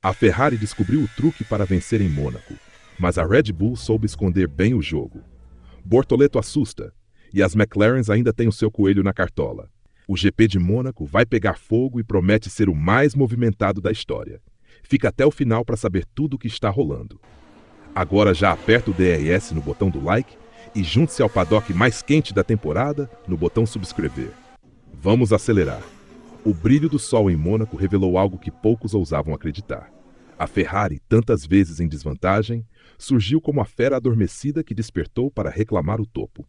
A Ferrari descobriu o truque para vencer em Mônaco, mas a Red Bull soube esconder bem o jogo. Bortoleto assusta, e as McLarens ainda têm o seu coelho na cartola. O GP de Mônaco vai pegar fogo e promete ser o mais movimentado da história. Fica até o final para saber tudo o que está rolando. Agora já aperta o DRS no botão do like e junte-se ao paddock mais quente da temporada no botão subscrever. Vamos acelerar. O brilho do sol em Mônaco revelou algo que poucos ousavam acreditar. A Ferrari, tantas vezes em desvantagem, surgiu como a fera adormecida que despertou para reclamar o topo.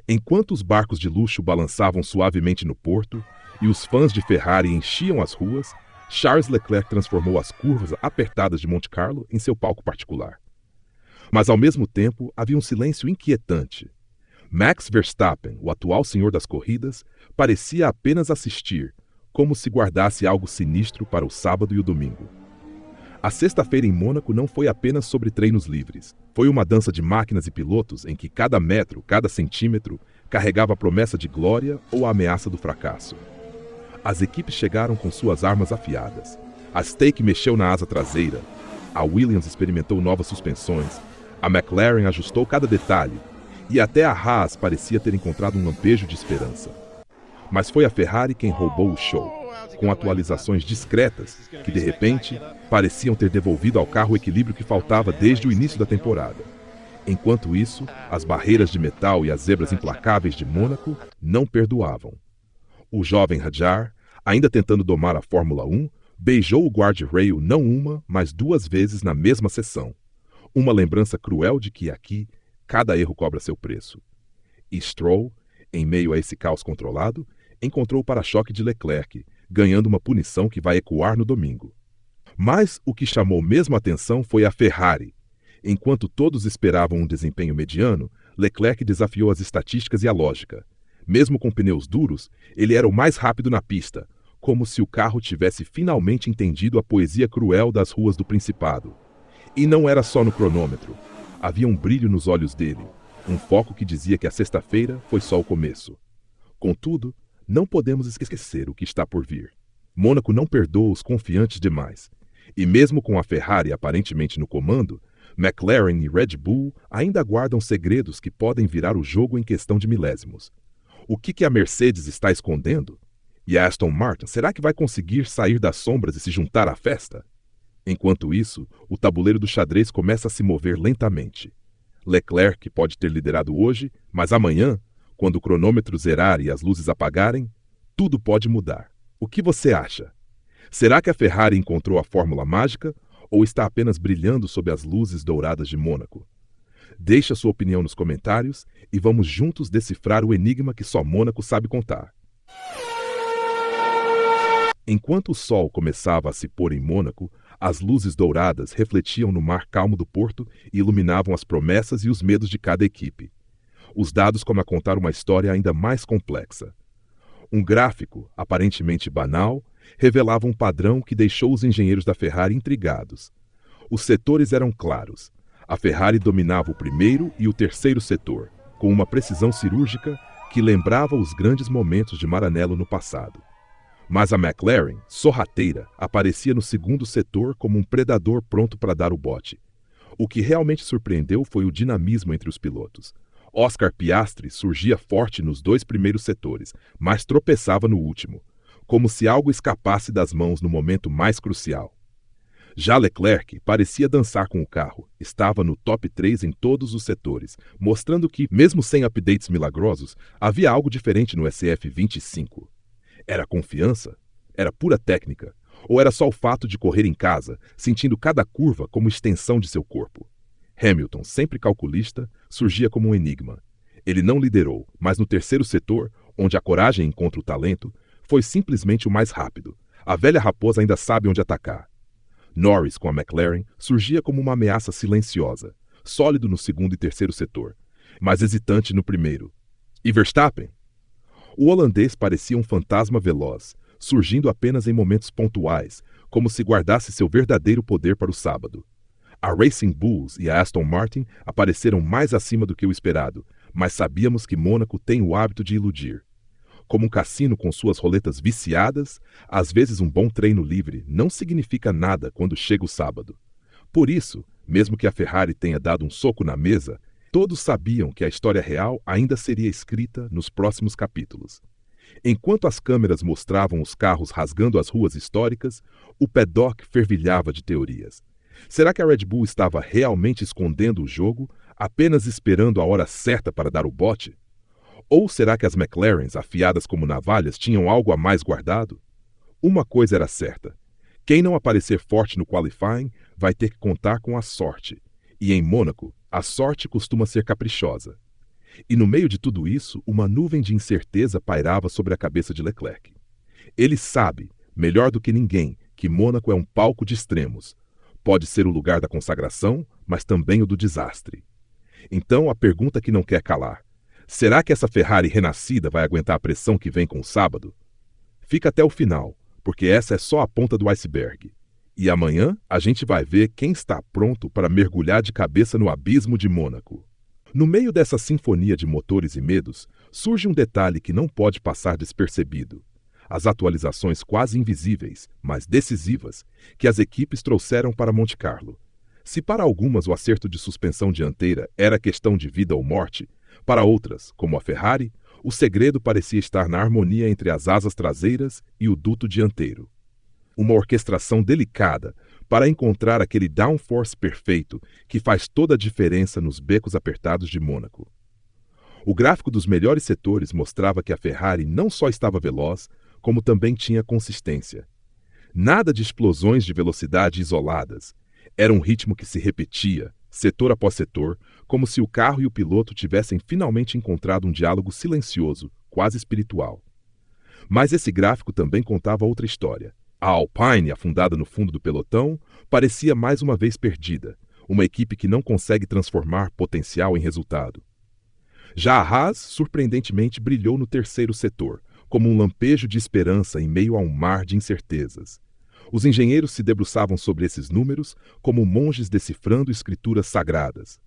Enquanto os barcos de luxo balançavam suavemente no porto e os fãs de Ferrari enchiam as ruas, Charles Leclerc transformou as curvas apertadas de Monte Carlo em seu palco particular. Mas ao mesmo tempo havia um silêncio inquietante. Max Verstappen, o atual senhor das corridas, parecia apenas assistir, como se guardasse algo sinistro para o sábado e o domingo. A sexta-feira em Mônaco não foi apenas sobre treinos livres. Foi uma dança de máquinas e pilotos em que cada metro, cada centímetro, carregava a promessa de glória ou a ameaça do fracasso. As equipes chegaram com suas armas afiadas. A Stake mexeu na asa traseira. A Williams experimentou novas suspensões. A McLaren ajustou cada detalhe. E até a Haas parecia ter encontrado um lampejo de esperança. Mas foi a Ferrari quem roubou o show, com atualizações discretas que, de repente, pareciam ter devolvido ao carro o equilíbrio que faltava desde o início da temporada. Enquanto isso, as barreiras de metal e as zebras implacáveis de Mônaco não perdoavam. O jovem Hadjar, ainda tentando domar a Fórmula 1, beijou o guardrail não uma, mas duas vezes na mesma sessão. Uma lembrança cruel de que aqui, cada erro cobra seu preço. E Stroll, em meio a esse caos controlado, encontrou o para-choque de Leclerc, ganhando uma punição que vai ecoar no domingo. Mas o que chamou mesmo a atenção foi a Ferrari. Enquanto todos esperavam um desempenho mediano, Leclerc desafiou as estatísticas e a lógica. Mesmo com pneus duros, ele era o mais rápido na pista, como se o carro tivesse finalmente entendido a poesia cruel das ruas do Principado. E não era só no cronômetro. Havia um brilho nos olhos dele, um foco que dizia que a sexta-feira foi só o começo. Contudo, não podemos esquecer o que está por vir. Mônaco não perdoa os confiantes demais. E mesmo com a Ferrari aparentemente no comando, McLaren e Red Bull ainda guardam segredos que podem virar o jogo em questão de milésimos. O que a Mercedes está escondendo? E a Aston Martin, será que vai conseguir sair das sombras e se juntar à festa? Enquanto isso, o tabuleiro do xadrez começa a se mover lentamente. Leclerc pode ter liderado hoje, mas amanhã, quando o cronômetro zerar e as luzes apagarem, tudo pode mudar. O que você acha? Será que a Ferrari encontrou a fórmula mágica ou está apenas brilhando sob as luzes douradas de Mônaco? Deixe a sua opinião nos comentários e vamos juntos decifrar o enigma que só Mônaco sabe contar. Enquanto o sol começava a se pôr em Mônaco, as luzes douradas refletiam no mar calmo do porto e iluminavam as promessas e os medos de cada equipe. Os dados como a contar uma história ainda mais complexa. Um gráfico, aparentemente banal, revelava um padrão que deixou os engenheiros da Ferrari intrigados. Os setores eram claros. A Ferrari dominava o primeiro e o terceiro setor, com uma precisão cirúrgica que lembrava os grandes momentos de Maranello no passado. Mas a McLaren, sorrateira, aparecia no segundo setor como um predador pronto para dar o bote. O que realmente surpreendeu foi o dinamismo entre os pilotos. Oscar Piastri surgia forte nos dois primeiros setores, mas tropeçava no último, como se algo escapasse das mãos no momento mais crucial. Já Leclerc parecia dançar com o carro, estava no top 3 em todos os setores, mostrando que, mesmo sem updates milagrosos, havia algo diferente no SF25. Era confiança? Era pura técnica? Ou era só o fato de correr em casa, sentindo cada curva como extensão de seu corpo? Hamilton, sempre calculista, surgia como um enigma. Ele não liderou, mas no terceiro setor, onde a coragem encontra o talento, foi simplesmente o mais rápido. A velha raposa ainda sabe onde atacar. Norris, com a McLaren, surgia como uma ameaça silenciosa, sólido no segundo e terceiro setor, mas hesitante no primeiro. E Verstappen? O holandês parecia um fantasma veloz, surgindo apenas em momentos pontuais, como se guardasse seu verdadeiro poder para o sábado. A Racing Bulls e a Aston Martin apareceram mais acima do que o esperado, mas sabíamos que Mônaco tem o hábito de iludir. Como um cassino com suas roletas viciadas, às vezes um bom treino livre não significa nada quando chega o sábado. Por isso, mesmo que a Ferrari tenha dado um soco na mesa, todos sabiam que a história real ainda seria escrita nos próximos capítulos. Enquanto as câmeras mostravam os carros rasgando as ruas históricas, o paddock fervilhava de teorias. Será que a Red Bull estava realmente escondendo o jogo, apenas esperando a hora certa para dar o bote? Ou será que as McLarens, afiadas como navalhas, tinham algo a mais guardado? Uma coisa era certa: quem não aparecer forte no qualifying vai ter que contar com a sorte. E em Mônaco, a sorte costuma ser caprichosa. E no meio de tudo isso, uma nuvem de incerteza pairava sobre a cabeça de Leclerc. Ele sabe, melhor do que ninguém, que Mônaco é um palco de extremos. Pode ser o lugar da consagração, mas também o do desastre. Então, a pergunta que não quer calar: será que essa Ferrari renascida vai aguentar a pressão que vem com o sábado? Fica até o final, porque essa é só a ponta do iceberg. E amanhã a gente vai ver quem está pronto para mergulhar de cabeça no abismo de Mônaco. No meio dessa sinfonia de motores e medos, surge um detalhe que não pode passar despercebido: as atualizações quase invisíveis, mas decisivas, que as equipes trouxeram para Monte Carlo. Se para algumas o acerto de suspensão dianteira era questão de vida ou morte, para outras, como a Ferrari, o segredo parecia estar na harmonia entre as asas traseiras e o duto dianteiro. Uma orquestração delicada para encontrar aquele downforce perfeito que faz toda a diferença nos becos apertados de Mônaco. O gráfico dos melhores setores mostrava que a Ferrari não só estava veloz, como também tinha consistência. Nada de explosões de velocidade isoladas. Era um ritmo que se repetia, setor após setor, como se o carro e o piloto tivessem finalmente encontrado um diálogo silencioso, quase espiritual. Mas esse gráfico também contava outra história. A Alpine, afundada no fundo do pelotão, parecia mais uma vez perdida, uma equipe que não consegue transformar potencial em resultado. Já a Haas, surpreendentemente, brilhou no terceiro setor, como um lampejo de esperança em meio a um mar de incertezas. Os engenheiros se debruçavam sobre esses números como monges decifrando escrituras sagradas.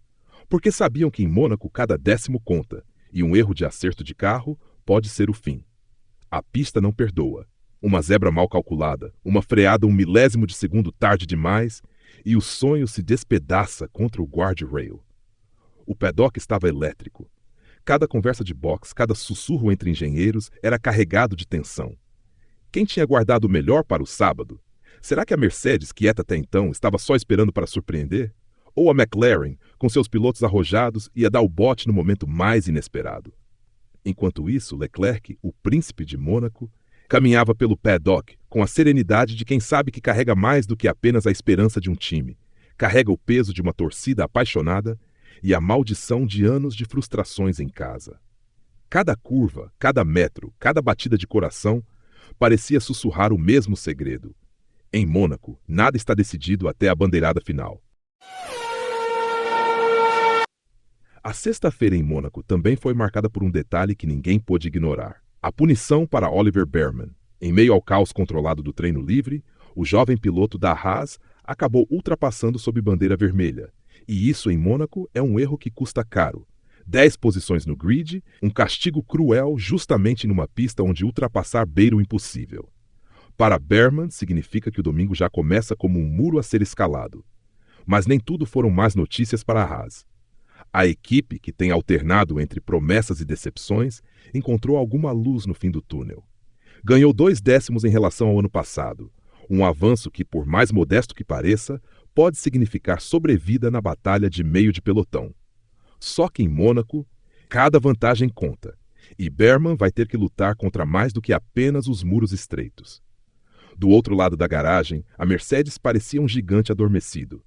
Porque sabiam que em Mônaco cada décimo conta, e um erro de acerto de carro pode ser o fim. A pista não perdoa. Uma zebra mal calculada, uma freada 1/1000 de segundo tarde demais, e o sonho se despedaça contra o guardrail. O paddock estava elétrico. Cada conversa de boxe, cada sussurro entre engenheiros era carregado de tensão. Quem tinha guardado o melhor para o sábado? Será que a Mercedes, quieta até então, estava só esperando para surpreender? Ou a McLaren, com seus pilotos arrojados, ia dar o bote no momento mais inesperado? Enquanto isso, Leclerc, o príncipe de Mônaco, caminhava pelo paddock com a serenidade de quem sabe que carrega mais do que apenas a esperança de um time. Carrega o peso de uma torcida apaixonada e a maldição de anos de frustrações em casa. Cada curva, cada metro, cada batida de coração parecia sussurrar o mesmo segredo. Em Mônaco, nada está decidido até a bandeirada final. A sexta-feira em Mônaco também foi marcada por um detalhe que ninguém pôde ignorar: a punição para Oliver Bearman. Em meio ao caos controlado do treino livre, o jovem piloto da Haas acabou ultrapassando sob bandeira vermelha. E isso em Mônaco é um erro que custa caro. 10 posições no grid, um castigo cruel justamente numa pista onde ultrapassar beira o impossível. Para Bearman, significa que o domingo já começa como um muro a ser escalado. Mas nem tudo foram más notícias para a Haas. A equipe, que tem alternado entre promessas e decepções, encontrou alguma luz no fim do túnel. Ganhou 2 décimos em relação ao ano passado, um avanço que, por mais modesto que pareça, pode significar sobrevida na batalha de meio de pelotão. Só que em Mônaco, cada vantagem conta, e Bearman vai ter que lutar contra mais do que apenas os muros estreitos. Do outro lado da garagem, a Mercedes parecia um gigante adormecido.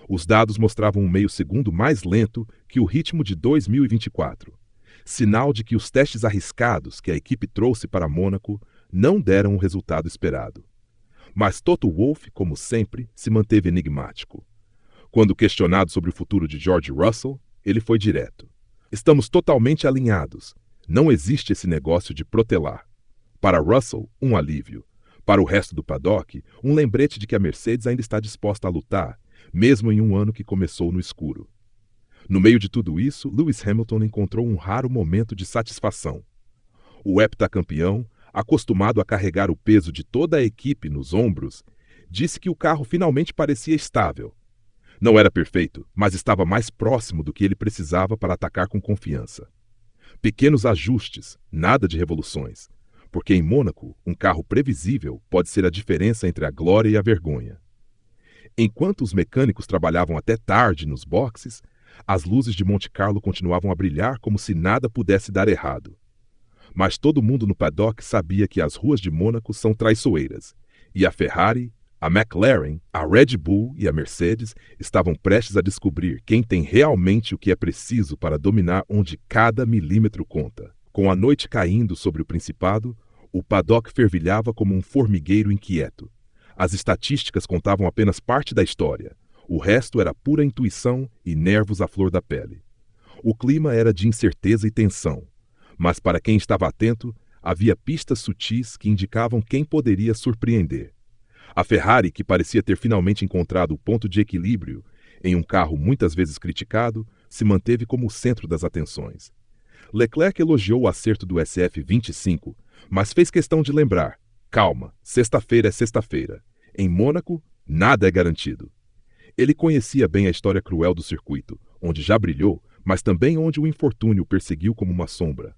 Os dados mostravam um meio segundo mais lento que o ritmo de 2024. Sinal de que os testes arriscados que a equipe trouxe para Mônaco não deram o resultado esperado. Mas Toto Wolff, como sempre, se manteve enigmático. Quando questionado sobre o futuro de George Russell, ele foi direto: estamos totalmente alinhados. Não existe esse negócio de protelar. Para Russell, um alívio. Para o resto do paddock, um lembrete de que a Mercedes ainda está disposta a lutar, mesmo em um ano que começou no escuro. No meio de tudo isso, Lewis Hamilton encontrou um raro momento de satisfação. O heptacampeão, acostumado a carregar o peso de toda a equipe nos ombros, disse que o carro finalmente parecia estável. Não era perfeito, mas estava mais próximo do que ele precisava para atacar com confiança. Pequenos ajustes, nada de revoluções, porque em Mônaco, um carro previsível pode ser a diferença entre a glória e a vergonha. Enquanto os mecânicos trabalhavam até tarde nos boxes, as luzes de Monte Carlo continuavam a brilhar como se nada pudesse dar errado. Mas todo mundo no paddock sabia que as ruas de Mônaco são traiçoeiras, e a Ferrari, a McLaren, a Red Bull e a Mercedes estavam prestes a descobrir quem tem realmente o que é preciso para dominar onde cada milímetro conta. Com a noite caindo sobre o Principado, o paddock fervilhava como um formigueiro inquieto. As estatísticas contavam apenas parte da história. O resto era pura intuição e nervos à flor da pele. O clima era de incerteza e tensão, mas para quem estava atento, havia pistas sutis que indicavam quem poderia surpreender. A Ferrari, que parecia ter finalmente encontrado o ponto de equilíbrio em um carro muitas vezes criticado, se manteve como o centro das atenções. Leclerc elogiou o acerto do SF25, mas fez questão de lembrar: calma, sexta-feira é sexta-feira. Em Mônaco, nada é garantido. Ele conhecia bem a história cruel do circuito, onde já brilhou, mas também onde o infortúnio o perseguiu como uma sombra.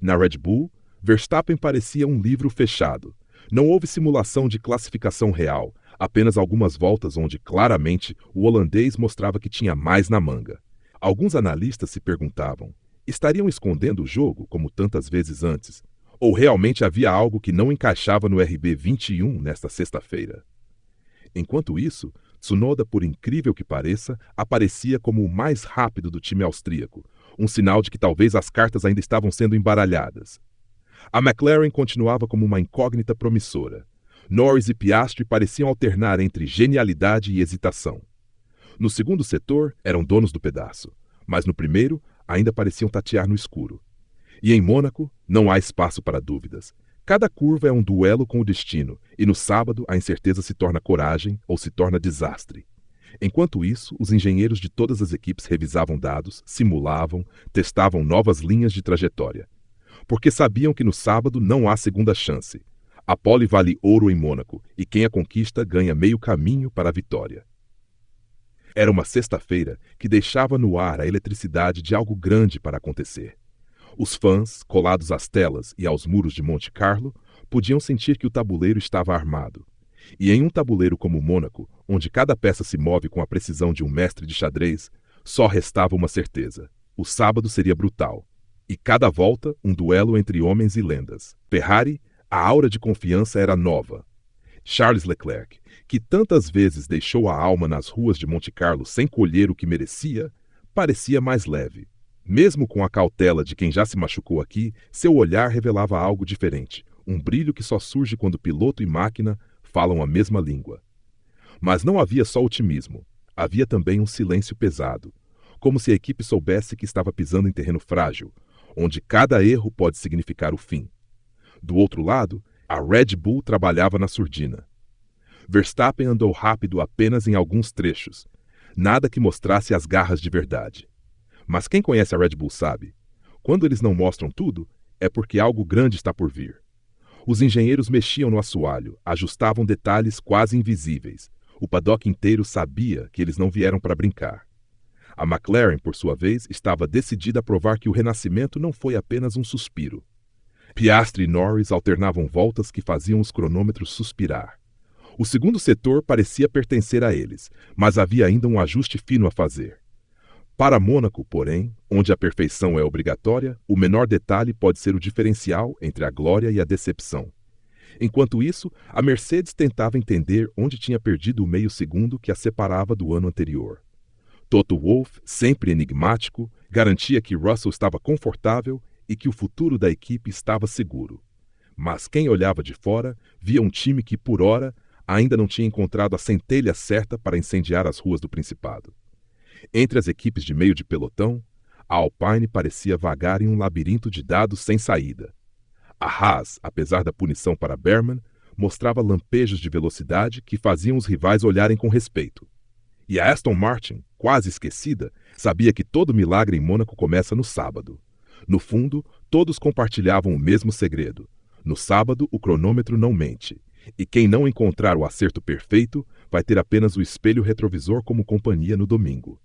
Na Red Bull, Verstappen parecia um livro fechado. Não houve simulação de classificação real, apenas algumas voltas onde, claramente, o holandês mostrava que tinha mais na manga. Alguns analistas se perguntavam: estariam escondendo o jogo, como tantas vezes antes? Ou realmente havia algo que não encaixava no RB21 nesta sexta-feira? Enquanto isso, Tsunoda, por incrível que pareça, aparecia como o mais rápido do time austríaco, um sinal de que talvez as cartas ainda estavam sendo embaralhadas. A McLaren continuava como uma incógnita promissora. Norris e Piastri pareciam alternar entre genialidade e hesitação. No segundo setor, eram donos do pedaço, mas no primeiro, ainda pareciam tatear no escuro. E em Mônaco, não há espaço para dúvidas. Cada curva é um duelo com o destino, e no sábado a incerteza se torna coragem ou se torna desastre. Enquanto isso, os engenheiros de todas as equipes revisavam dados, simulavam, testavam novas linhas de trajetória. Porque sabiam que no sábado não há segunda chance. A pole vale ouro em Mônaco, e quem a conquista ganha meio caminho para a vitória. Era uma sexta-feira que deixava no ar a eletricidade de algo grande para acontecer. Os fãs, colados às telas e aos muros de Monte Carlo, podiam sentir que o tabuleiro estava armado. E em um tabuleiro como Mônaco, onde cada peça se move com a precisão de um mestre de xadrez, só restava uma certeza: o sábado seria brutal. E cada volta, um duelo entre homens e lendas. Ferrari, a aura de confiança era nova. Charles Leclerc, que tantas vezes deixou a alma nas ruas de Monte Carlo sem colher o que merecia, parecia mais leve. Mesmo com a cautela de quem já se machucou aqui, seu olhar revelava algo diferente, um brilho que só surge quando piloto e máquina falam a mesma língua. Mas não havia só otimismo, havia também um silêncio pesado, como se a equipe soubesse que estava pisando em terreno frágil, onde cada erro pode significar o fim. Do outro lado, a Red Bull trabalhava na surdina. Verstappen andou rápido apenas em alguns trechos, nada que mostrasse as garras de verdade. Mas quem conhece a Red Bull sabe, quando eles não mostram tudo, é porque algo grande está por vir. Os engenheiros mexiam no assoalho, ajustavam detalhes quase invisíveis. O paddock inteiro sabia que eles não vieram para brincar. A McLaren, por sua vez, estava decidida a provar que o renascimento não foi apenas um suspiro. Piastri e Norris alternavam voltas que faziam os cronômetros suspirar. O segundo setor parecia pertencer a eles, mas havia ainda um ajuste fino a fazer. Para Mônaco, porém, onde a perfeição é obrigatória, o menor detalhe pode ser o diferencial entre a glória e a decepção. Enquanto isso, a Mercedes tentava entender onde tinha perdido o meio segundo que a separava do ano anterior. Toto Wolff, sempre enigmático, garantia que Russell estava confortável e que o futuro da equipe estava seguro. Mas quem olhava de fora via um time que, por ora, ainda não tinha encontrado a centelha certa para incendiar as ruas do Principado. Entre as equipes de meio de pelotão, a Alpine parecia vagar em um labirinto de dados sem saída. A Haas, apesar da punição para Berman, mostrava lampejos de velocidade que faziam os rivais olharem com respeito. E a Aston Martin, quase esquecida, sabia que todo milagre em Mônaco começa no sábado. No fundo, todos compartilhavam o mesmo segredo. No sábado, o cronômetro não mente. E quem não encontrar o acerto perfeito vai ter apenas o espelho retrovisor como companhia no domingo.